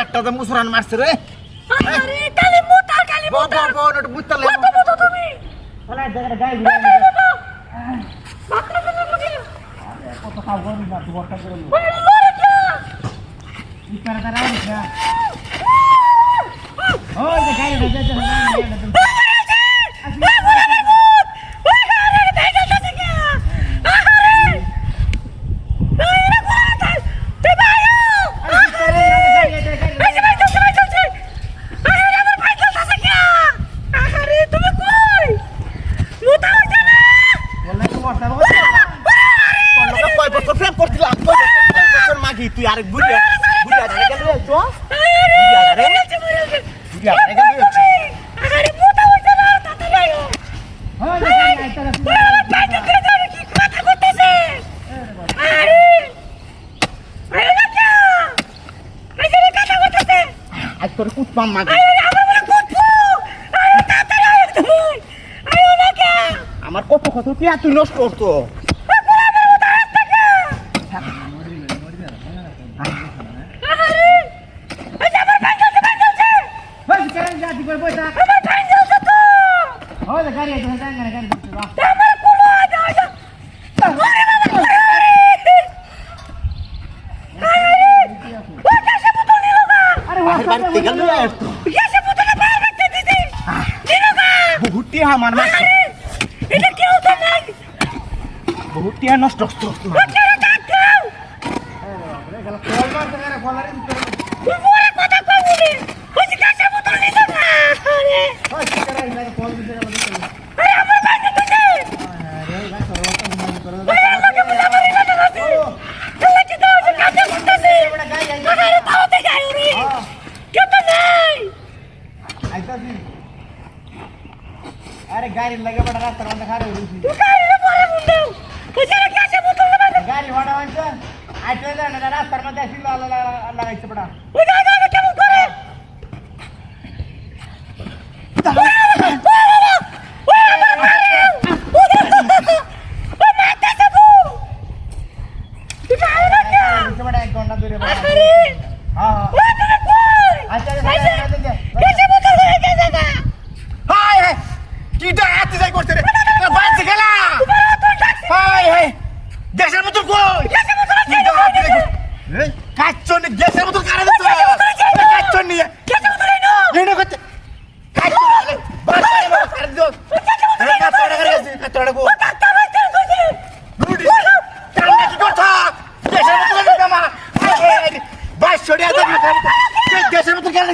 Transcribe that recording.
একটা তো মুসরান মারছে রে। আরে কালি মোটার বড় বুঝতে লাগে কত কত তুমি বলে জায়গাটা গায়ে ঘুরে বাকরা কেন লাগে কত খাও গনি না তুই বড়টা করে লো ওই লড়ে কে এই করে দাঁড়া না ওই যে গায়ে ভেজে না তুই আরেক বুঝিয়া বুঝিয়া ধরে গেল তো বুঝিয়া ধরে বুঝিয়া ধরে গেল আরে মোটা হইছে না তাতে যাইও হ্যাঁ দেখি আইতা বাইতে করে যাবে কি কথা করতেছে আরে আরে না কে আইছে কথা করতেছে আজ তোর কুত পাম মাগি আরে আমার বলে কুতু আরে তাতে যাইও তুমি আরে না কে আমার কত কত কি তুই নষ্ট করতো নষ্ট अरे गाड़ी लगे बड़ा रास्ता बंद खा रहे हो तू गाड़ी ले बोले मुंडे तुझे कैसे बोतल लगा दे गाड़ी वाड़ा वांचा आटे ना रास्ता मध्ये अशी लागायचं पडा उधर जा के क्या करे দেশের মতো গেলে